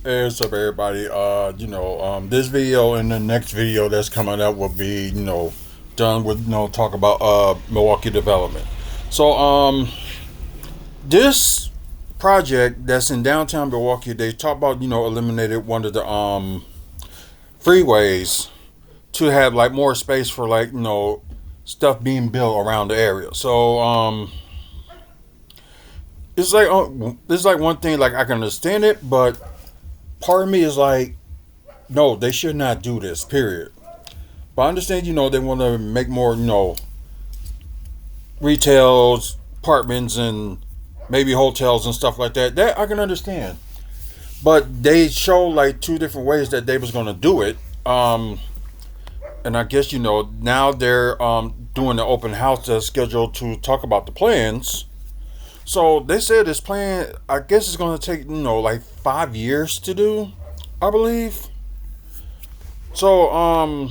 Hey, what's up, everybody? This video and the next video that's coming up will be, done with, talk about Milwaukee development. So, this project that's in downtown Milwaukee, they talk about, eliminated one of the freeways to have like more space for like, stuff being built around the area. So, it's like one thing like I can understand it, but part of me is like, no, they should not do this. Period. But I understand, they want to make more, retails, apartments, and maybe hotels and stuff like that. That I can understand. But they show like two different ways that they was going to do it. And I guess now they're doing the open house that's scheduled to talk about the plans. So they said this plan, I guess, it's going to take like 5 years to do, I believe. So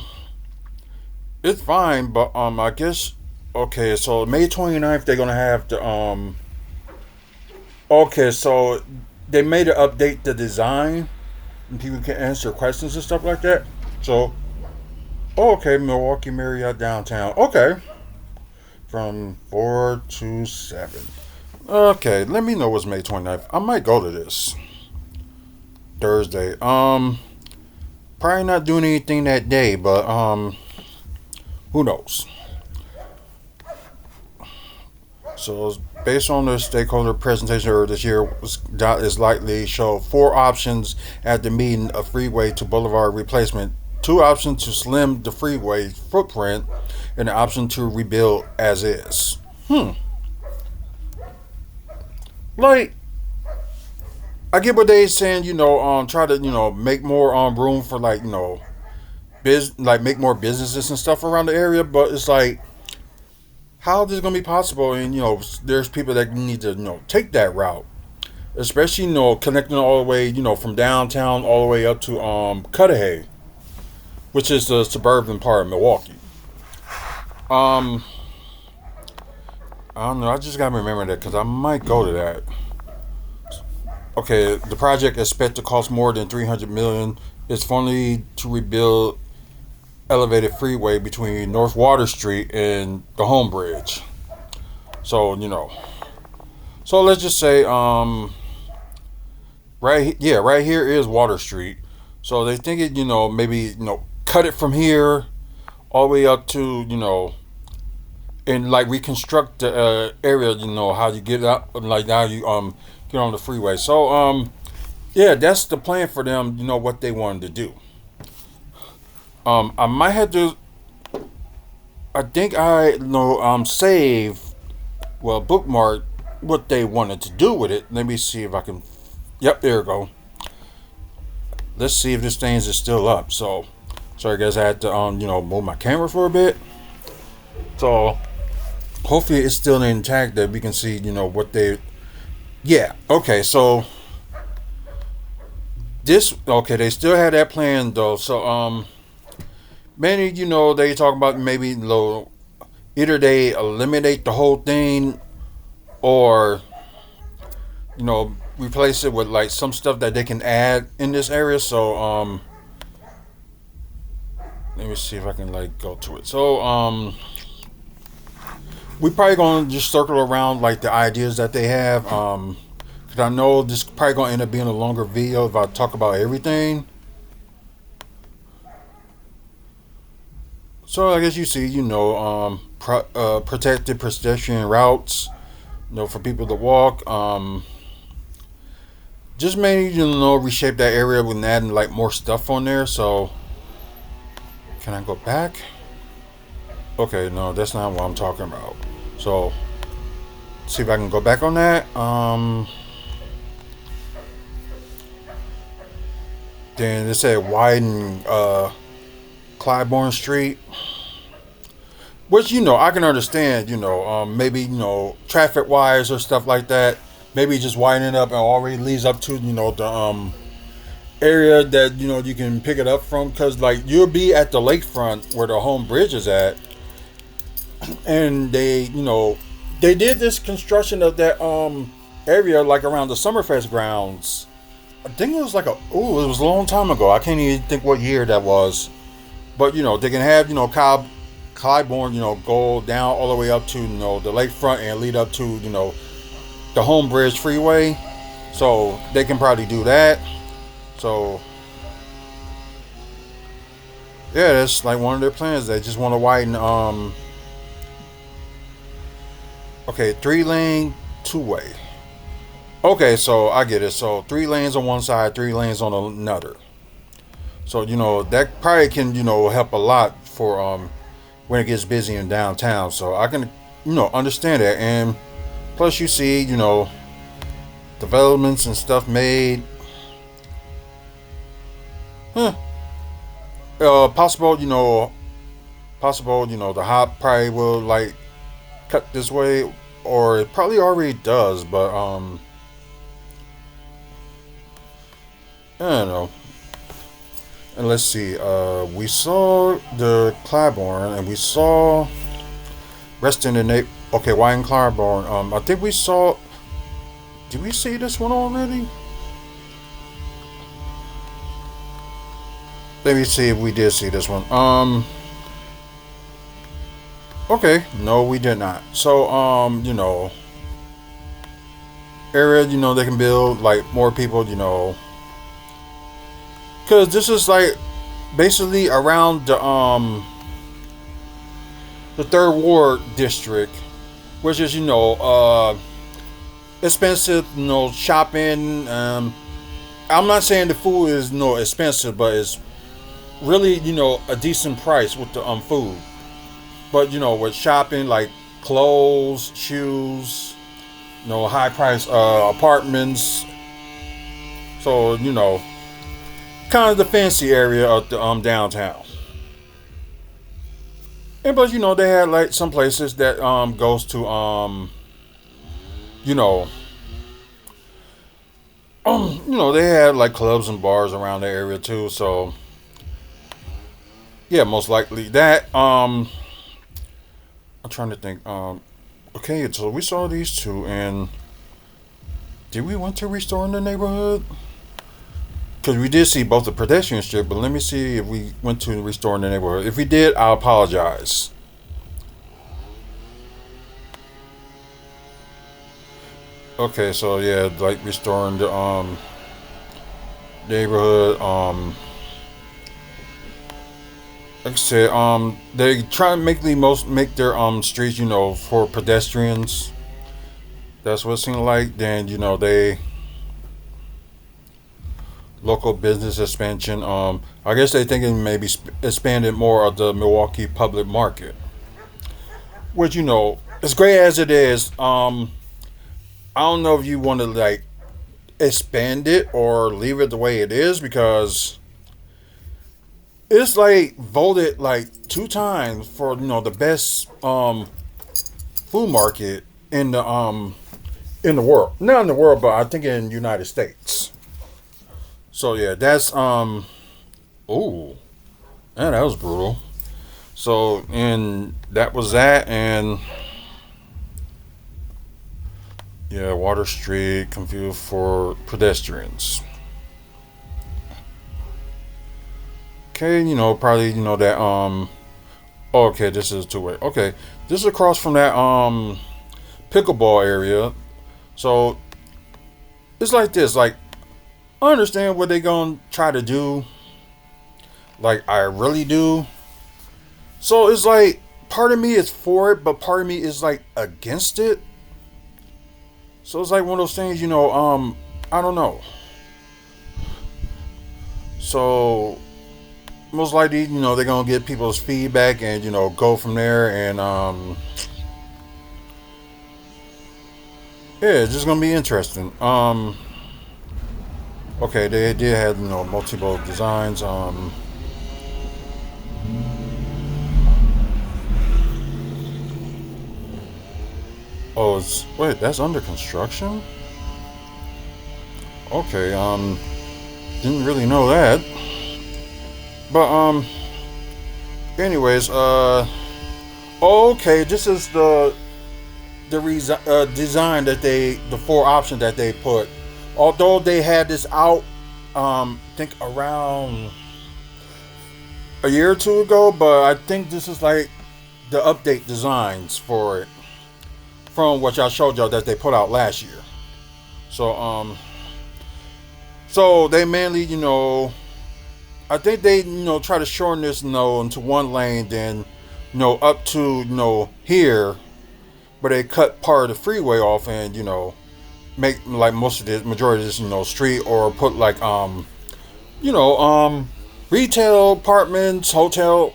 it's fine, but I guess okay. So May 29th they're gonna have the Okay, so they made it update the design, and people can answer questions and stuff like that. So okay, Milwaukee Marriott downtown. Okay, from 4 to 7. Okay, let me know what's May 29th. I might go to this Thursday. Probably not doing anything that day, but who knows? So based on the stakeholder presentation earlier this year, is likely show four options at the meeting: a freeway to boulevard replacement, two options to slim the freeway footprint, and an option to rebuild as is. Like, I get what they saying. Try to make more room for like like make more businesses and stuff around the area, but it's like, how this gonna be possible? And there's people that need to take that route, especially connecting all the way from downtown all the way up to Cudahy, which is the suburban part of Milwaukee. Um, I don't know. I just gotta remember that because I might go to that. Okay, the project is expected to cost more than 300 million. It's funded to rebuild elevated freeway between North Water Street and the Home Bridge. So so let's just say right here is Water Street. So they think it maybe cut it from here all the way up to and like reconstruct the area. How you get up, like how you get on the freeway. So yeah, that's the plan for them. What they wanted to do. I might have to. I think I save, well, bookmark what they wanted to do with it. Let me see if I can. Yep, there we go. Let's see if this thing is still up. So, sorry guys, I had to move my camera for a bit. So, hopefully it's still intact that we can see what they. Yeah. Okay. So this okay. They still had that plan though. So many, they talk about maybe either they eliminate the whole thing or replace it with like some stuff that they can add in this area. So let me see if I can like go to it. So we probably gonna just circle around like the ideas that they have. Cause I know this probably gonna end up being a longer video if I talk about everything. So I guess you see, protected pedestrian routes, for people to walk. Just mainly, reshape that area with adding like more stuff on there. So, can I go back? Okay, no, that's not what I'm talking about. So, see if I can go back on that. Then it said widen Clybourne Street, which I can understand. Maybe traffic wires or stuff like that. Maybe just widen it up and already leads up to the area that you can pick it up from, because like you'll be at the lakefront where the Home Bridge is at, and they did this construction of that area like around the Summerfest grounds I think it was like it was a long time ago. I can't even think what year that was. But they can have Clybourne, go down all the way up to the lakefront and lead up to the Home Bridge Freeway. So they can probably do that. So yeah, that's like one of their plans. They just want to widen. Okay, 3 lane, 2 way. Okay, so I get it. So 3 lanes on one side, 3 lanes on another. So that probably can help a lot for when it gets busy in downtown. So I can understand that, and plus you see developments and stuff made. Huh. Possible the hop probably will like cut this way, or it probably already does, but I don't know. And let's see. We saw the Claiborne, and we saw Reston and Nate. Okay, Wine and Claiborne. I think we saw. Did we see this one already? Let me see if we did see this one. Okay, no, we did not. So, area, they can build like more people, because this is like basically around the third ward district, which is expensive, shopping. I'm not saying the food is expensive, but it's really a decent price with the food. But with shopping like clothes, shoes, high price apartments. So kind of the fancy area of the downtown. And but they had like some places that goes to you know they had like clubs and bars around the area too. So yeah, most likely that. I'm trying to think. Okay, so we saw these two, and did we want to restore in the neighborhood? Because we did see both the pedestrian strip, but let me see if we went to restore in the neighborhood. If we did, I apologize. Okay, so yeah, like restoring the neighborhood. Like I said, they try to make their streets, for pedestrians. That's what it seemed like. Then they local business expansion. I guess they thinking maybe expanded more of the Milwaukee public market, which as great as it is. I don't know if you want to like expand it or leave it the way it is, because it's like voted like 2 times for the best food market in the world. Not in the world, but I think in the United States. So yeah, that's ooh, man, that was brutal. So and that was that, and yeah, Water Street confused for pedestrians. Okay, probably that oh, okay, this is 2 way. Okay. This is across from that pickleball area. So it's like this, like I understand what they gonna try to do. Like I really do. So it's like part of me is for it, but part of me is like against it. So it's like one of those things, I don't know. So most likely, they're gonna get people's feedback and go from there, and yeah, it's just gonna be interesting. Okay, they did have multiple designs. Oh, it's wait, that's under construction. Okay, didn't really know that, but anyways, okay, this is the design that the 4 options that they put. Although they had this out think around a year or two ago, but I think this is like the update designs for it from what y'all showed y'all that they put out last year. So so they mainly I think they try to shorten this into one lane, then up to here, but they cut part of the freeway off and make like most of the majority of this street, or put like you know retail apartments, hotel,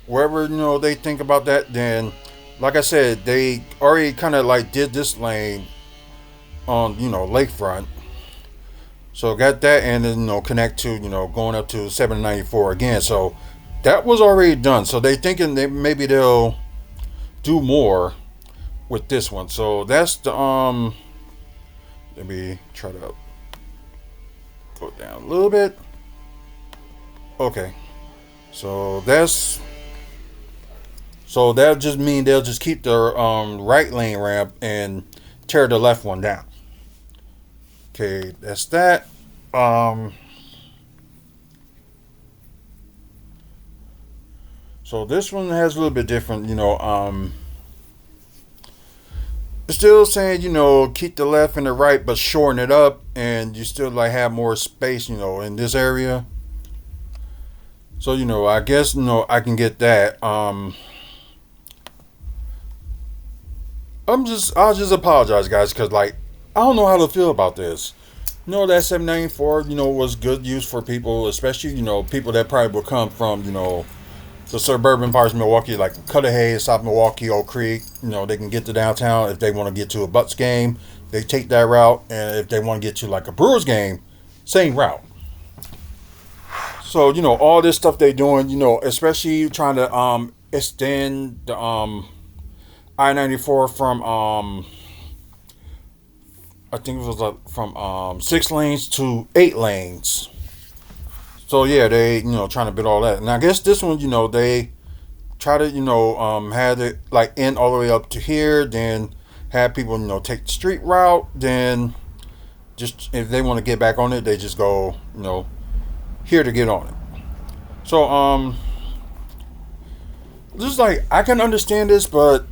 wherever they think about that. Then like I said, they already kind of like did this lane on lakefront, so got that, and then connect to going up to 794 again. So that was already done. So they thinking they maybe they'll do more with this one. So that's the let me try to go down a little bit. Okay. So that's so that'll just mean they'll just keep the right lane ramp and tear the left one down. Okay, that's that. Um so this one has a little bit different, it's still saying, keep the left and the right, but shorten it up, and you still like have more space, in this area. So, I guess, I can get that. I'll just apologize, guys, because like I don't know how to feel about this. That 794, was good use for people, especially people that probably would come from the suburban parts of Milwaukee, like Cudahy, South Milwaukee, Oak Creek. They can get to downtown if they want to get to a Bucks game. They take that route, and if they want to get to like a Brewers game, same route. So all this stuff they doing, especially trying to extend the I-94 from I think it was like from 6 lanes to 8 lanes. So yeah, they trying to build all that, and I guess this one they try to have it like end all the way up to here, then have people take the street route, then just if they want to get back on it, they just go here to get on it. So just like I can understand this, but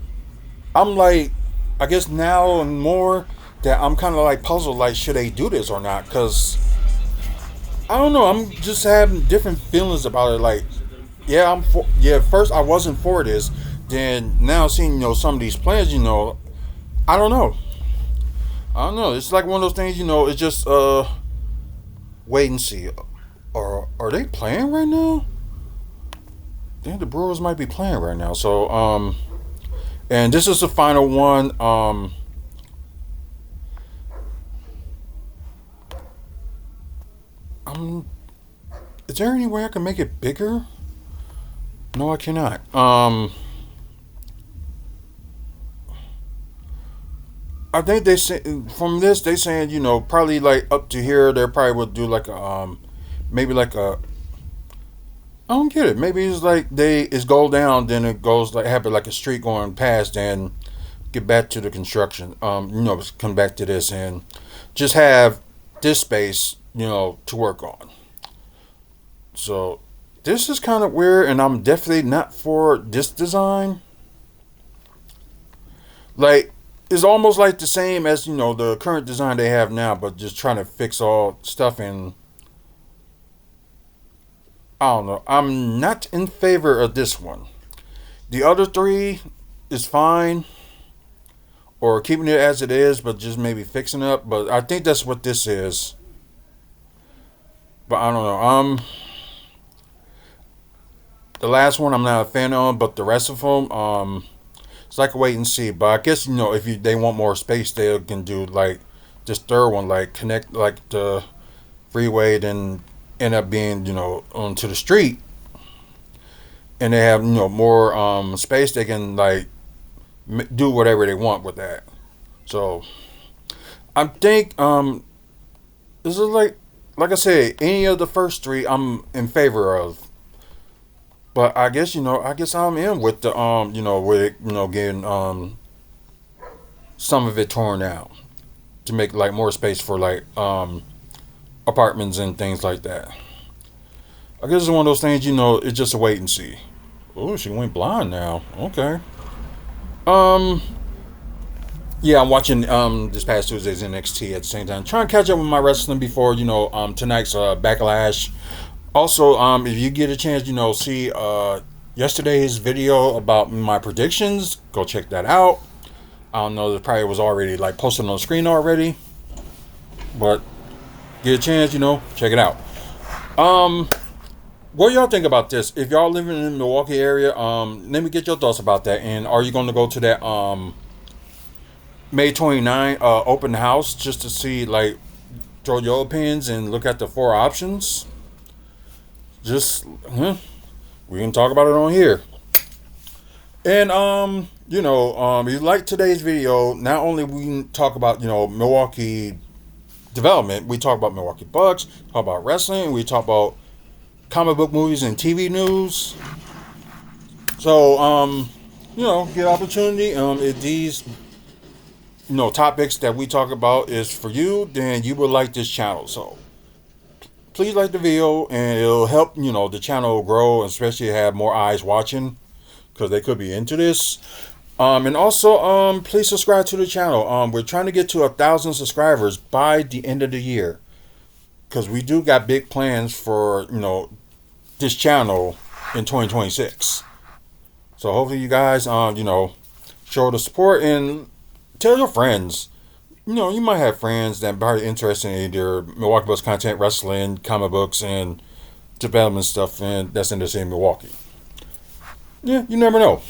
I'm like, I guess now and more that I'm kind of like puzzled, like should they do this or not? Because I don't know. I'm just having different feelings about it. Like, yeah, I'm for. Yeah, first I wasn't for this. Then now seeing some of these plans, I don't know. I don't know. It's like one of those things. It's just wait and see. Or are they playing right now? I think the Brewers might be playing right now. So and this is the final one. Um, is there any way I can make it bigger? No, I cannot. I think they say from this they saying probably like up to here they probably would do like a maybe like a I don't get it. Maybe it's like it's go down, then it goes like have it like a street going past, and get back to the construction. Come back to this and just have this space to work on. So this is kind of weird, and I'm definitely not for this design. Like it's almost like the same as the current design they have now, but just trying to fix all stuff. And I don't know. I'm not in favor of this one. The other three is fine, or keeping it as it is, but just maybe fixing it up. But I think that's what this is. But I don't know. The last one I'm not a fan of, but the rest of them, it's like a wait and see. But I guess if they want more space, they can do like this third one, like connect like the freeway, then end up being onto the street, and they have more space. They can like do whatever they want with that. So I think this is like I said, any of the first three I'm in favor of. But I guess I guess I'm in with the with it, getting some of it torn out to make like more space for like apartments and things like that. I guess it's one of those things, it's just a wait and see. Oh, she went blind now. Okay. Um, yeah, I'm watching this past Tuesday's NXT at the same time, trying to catch up with my wrestling before tonight's Backlash. Also, if you get a chance, see yesterday's video about my predictions, go check that out. I don't know, it probably was already like posted on the screen already, but get a chance, check it out. What do y'all think about this? If y'all living in the Milwaukee area, let me get your thoughts about that. And are you going to go to that May 29 open house just to see, like, throw your opinions and look at the four options? Just, we can talk about it on here. And, if you like today's video, not only we can talk about, Milwaukee development, we talk about Milwaukee Bucks, talk about wrestling, we talk about comic book movies and TV news. So, get opportunity. If these, topics that we talk about is for you, then you will like this channel. So, please like the video, and it'll help, the channel grow, especially have more eyes watching, because they could be into this. And also, please subscribe to the channel. We're trying to get to 1,000 subscribers by the end of the year, because we do got big plans for, this channel in 2026. So hopefully you guys, show the support and tell your friends. You might have friends that are interested in either Milwaukee Bucks content, wrestling, comic books, and development stuff, and that's in the same Milwaukee. Yeah, you never know.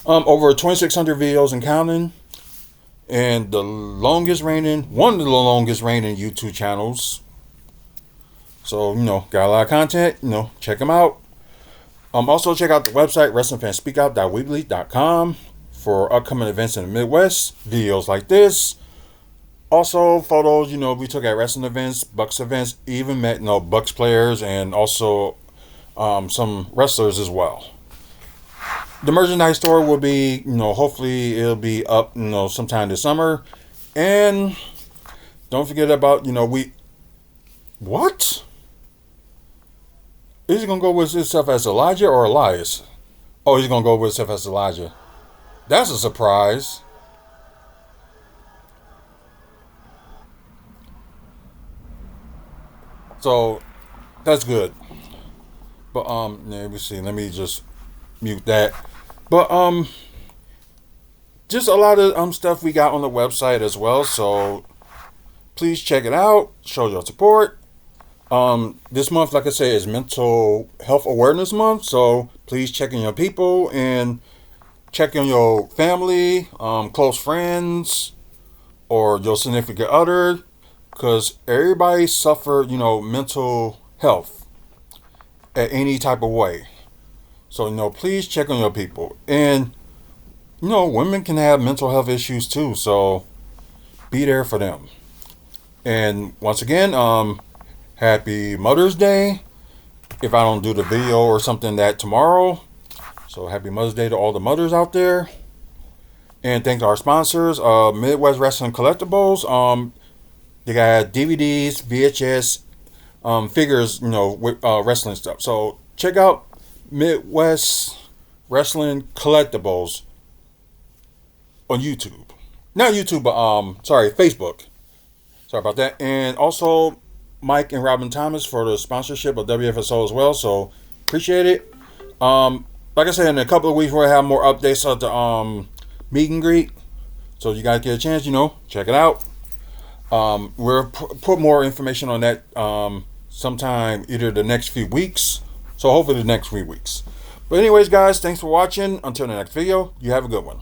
Over 2,600 videos and counting, and one of the longest reigning YouTube channels. So, got a lot of content, check them out. Also check out the website, wrestlingfanspeakout.weebly.com, for upcoming events in the Midwest, videos like this. Also, photos, we took at wrestling events, Bucks events, even met, Bucks players, and also some wrestlers as well. The merchandise store will be, hopefully it'll be up, sometime this summer. And don't forget about, what? Is he going to go with himself as Elijah or Elias? Oh, he's going to go with himself as Elijah. That's a surprise. So, that's good. But, let me see. Let me just mute that. But, just a lot of stuff we got on the website as well. So, please check it out. Show your support. This month, like I said, is Mental Health Awareness Month. So, please check on your people and check on your family, close friends, or your significant other. Because everybody suffer, mental health at any type of way. So, please check on your people. And, women can have mental health issues too. So, be there for them. And once again, happy Mother's Day. If I don't do the video or something that tomorrow. So, happy Mother's Day to all the mothers out there. And thank our sponsors, Midwest Wrestling Collectibles. They got DVDs, VHS, figures, with wrestling stuff. So, check out Midwest Wrestling Collectibles on YouTube. Not YouTube, but Facebook. Sorry about that. And also Mike and Robin Thomas for the sponsorship of WFSO as well. So appreciate it. Like I said, in a couple of weeks we'll have more updates of the meet and greet. So you guys get a chance, check it out. We'll put more information on that sometime either the next few weeks. So hopefully the next few weeks. But anyways, guys, thanks for watching. Until the next video, you have a good one.